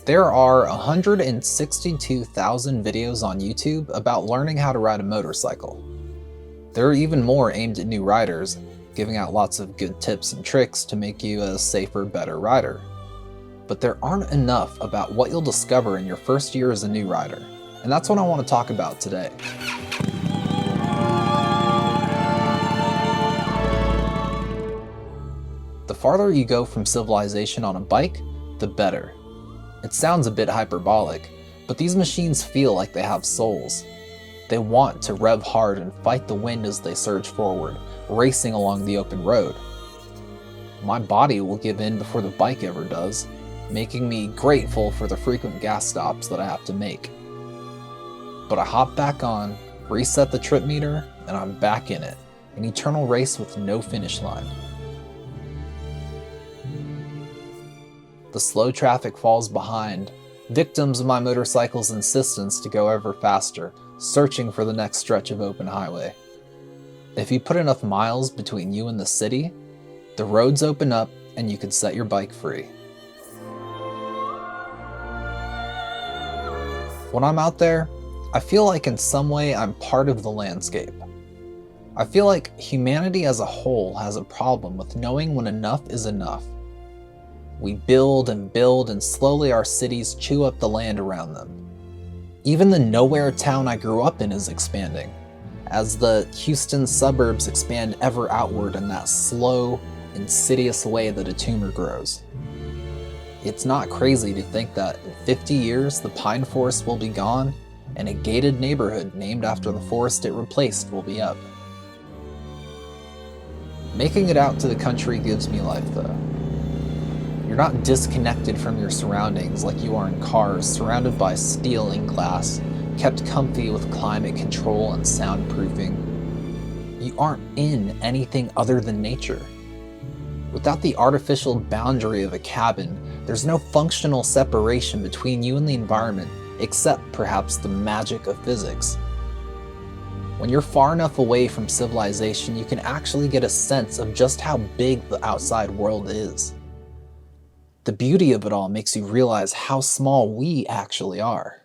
There are 162,000 videos on YouTube about learning how to ride a motorcycle. There are even more aimed at new riders, giving out lots of good tips and tricks to make you a safer, better rider. But there aren't enough about what you'll discover in your first year as a new rider, and that's what I want to talk about today. The farther you go from civilization on a bike, the better. It sounds a bit hyperbolic, but these machines feel like they have souls. They want to rev hard and fight the wind as they surge forward, racing along the open road. My body will give in before the bike ever does, making me grateful for the frequent gas stops that I have to make. But I hop back on, reset the trip meter, and I'm back in it, an eternal race with no finish line. The slow traffic falls behind, victims of my motorcycle's insistence to go ever faster, searching for the next stretch of open highway. If you put enough miles between you and the city, the roads open up and you can set your bike free. When I'm out there, I feel like in some way I'm part of the landscape. I feel like humanity as a whole has a problem with knowing when enough is enough. We build and slowly our cities chew up the land around them. Even the nowhere town I grew up in is expanding, as the Houston suburbs expand ever outward in that slow, insidious way that a tumor grows. It's not crazy to think that in 50 years the pine forest will be gone and a gated neighborhood named after the forest it replaced will be up. Making it out to the country gives me life though. You're not disconnected from your surroundings like you are in cars, surrounded by steel and glass, kept comfy with climate control and soundproofing. You aren't in anything other than nature. Without the artificial boundary of a cabin, there's no functional separation between you and the environment, except perhaps the magic of physics. When you're far enough away from civilization, you can actually get a sense of just how big the outside world is. The beauty of it all makes you realize how small we actually are.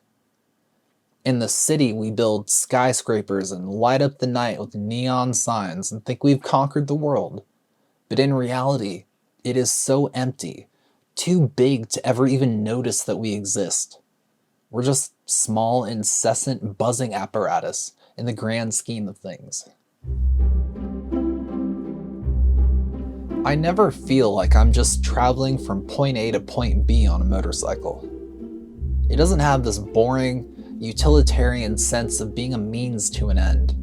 In the city, we build skyscrapers and light up the night with neon signs and think we've conquered the world. But in reality, it is so empty, too big to ever even notice that we exist. We're just small, incessant buzzing apparatus in the grand scheme of things. I never feel like I'm just traveling from point A to point B on a motorcycle. It doesn't have this boring, utilitarian sense of being a means to an end.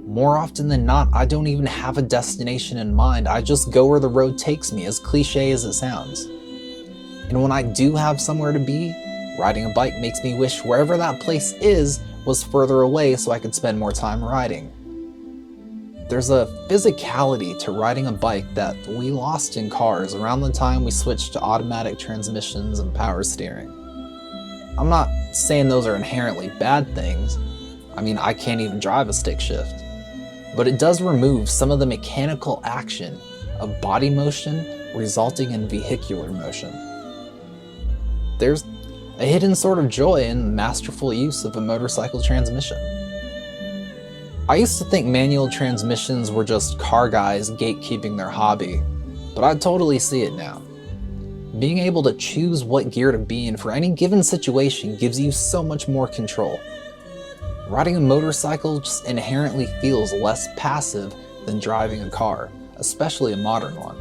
More often than not, I don't even have a destination in mind. I just go where the road takes me, as cliche as it sounds. And when I do have somewhere to be, riding a bike makes me wish wherever that place is was further away so I could spend more time riding. There's a physicality to riding a bike that we lost in cars around the time we switched to automatic transmissions and power steering. I'm not saying those are inherently bad things. I mean, I can't even drive a stick shift. But it does remove some of the mechanical action of body motion resulting in vehicular motion. There's a hidden sort of joy in the masterful use of a motorcycle transmission. I used to think manual transmissions were just car guys gatekeeping their hobby, but I totally see it now. Being able to choose what gear to be in for any given situation gives you so much more control. Riding a motorcycle just inherently feels less passive than driving a car, especially a modern one.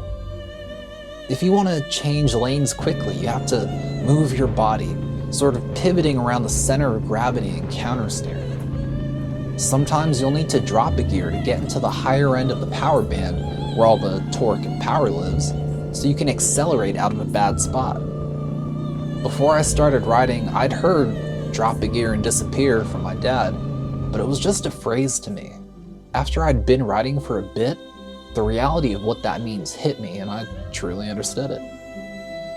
If you want to change lanes quickly, you have to move your body, sort of pivoting around the center of gravity and countersteering. Sometimes you'll need to drop a gear to get into the higher end of the power band where all the torque and power lives, so you can accelerate out of a bad spot. Before I started riding, I'd heard drop a gear and disappear from my dad, but it was just a phrase to me. After I'd been riding for a bit, the reality of what that means hit me and I truly understood it.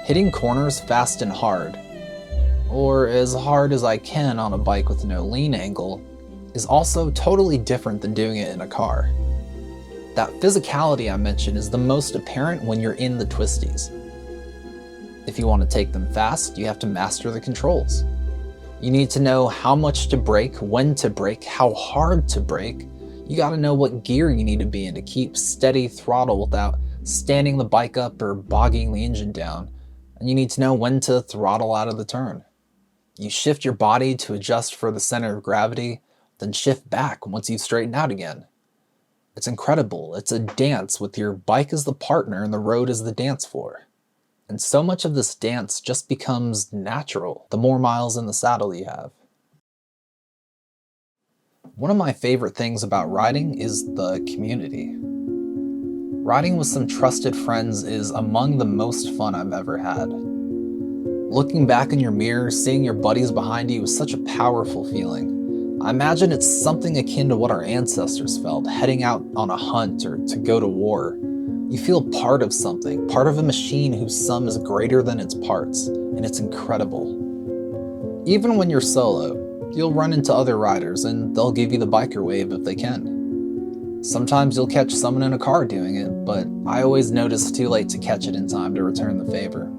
Hitting corners fast and hard, or as hard as I can on a bike with no lean angle, is also totally different than doing it in a car. That physicality I mentioned is the most apparent when you're in the twisties. If you want to take them fast, you have to master the controls. You need to know how much to brake, when to brake, how hard to brake. You gotta know what gear you need to be in to keep steady throttle without standing the bike up or bogging the engine down. And you need to know when to throttle out of the turn. You shift your body to adjust for the center of gravity, then shift back once you've straightened out again. It's incredible. It's a dance with your bike as the partner and the road as the dance floor. And so much of this dance just becomes natural the more miles in the saddle you have. One of my favorite things about riding is the community. Riding with some trusted friends is among the most fun I've ever had. Looking back in your mirror, seeing your buddies behind you is such a powerful feeling. I imagine it's something akin to what our ancestors felt, heading out on a hunt or to go to war. You feel part of something, part of a machine whose sum is greater than its parts, and it's incredible. Even when you're solo, you'll run into other riders and they'll give you the biker wave if they can. Sometimes you'll catch someone in a car doing it, but I always notice too late to catch it in time to return the favor.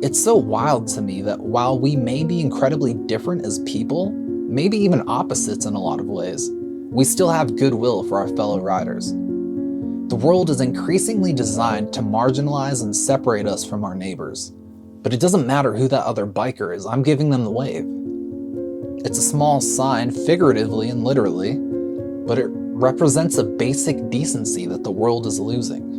It's so wild to me that while we may be incredibly different as people, maybe even opposites in a lot of ways, we still have goodwill for our fellow riders. The world is increasingly designed to marginalize and separate us from our neighbors. But it doesn't matter who that other biker is, I'm giving them the wave. It's a small sign, figuratively and literally, but it represents a basic decency that the world is losing.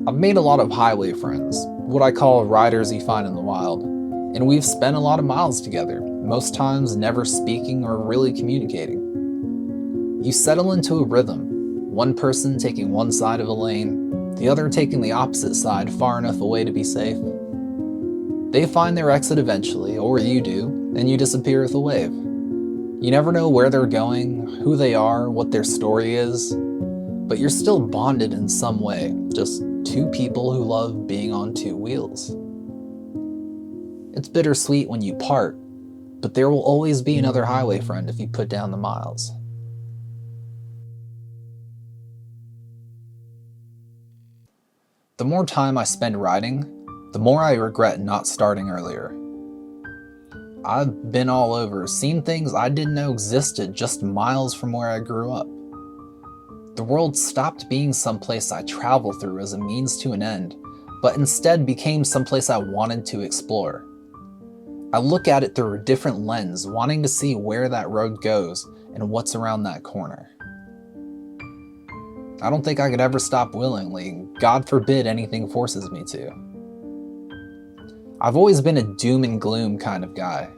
I've made a lot of highway friends, what I call riders you find in the wild, and we've spent a lot of miles together, most times never speaking or really communicating. You settle into a rhythm, one person taking one side of a lane, the other taking the opposite side far enough away to be safe. They find their exit eventually, or you do, and you disappear with a wave. You never know where they're going, who they are, what their story is, but you're still bonded in some way, just two people who love being on two wheels. It's bittersweet when you part, but there will always be another highway friend if you put down the miles. The more time I spend riding, the more I regret not starting earlier. I've been all over, seen things I didn't know existed just miles from where I grew up. The world stopped being someplace I travel through as a means to an end, but instead became someplace I wanted to explore. I look at it through a different lens, wanting to see where that road goes and what's around that corner. I don't think I could ever stop willingly. God forbid anything forces me to. I've always been a doom and gloom kind of guy.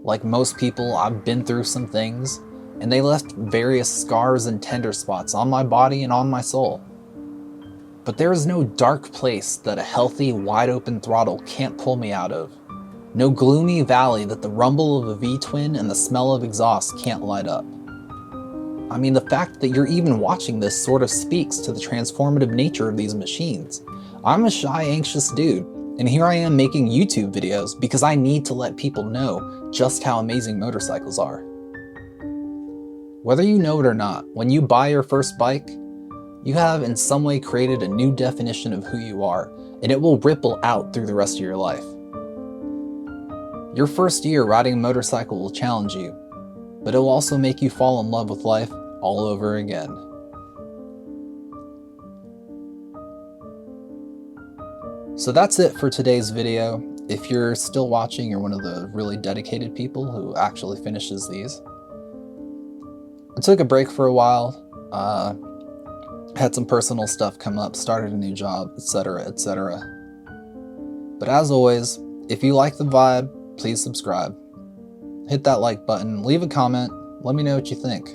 Like most people, I've been through some things, and they left various scars and tender spots on my body and on my soul. But there is no dark place that a healthy, wide-open throttle can't pull me out of. No gloomy valley that the rumble of a V-twin and the smell of exhaust can't light up. I mean, the fact that you're even watching this sort of speaks to the transformative nature of these machines. I'm a shy, anxious dude, and here I am making YouTube videos because I need to let people know just how amazing motorcycles are. Whether you know it or not, when you buy your first bike, you have in some way created a new definition of who you are, and it will ripple out through the rest of your life. Your first year riding a motorcycle will challenge you, but it will also make you fall in love with life all over again. So that's it for today's video. If you're still watching, you're one of the really dedicated people who actually finishes these. I took a break for a while, had some personal stuff come up, started a new job, etc., etc. But as always, if you like the vibe, please subscribe. Hit that like button, leave a comment, let me know what you think.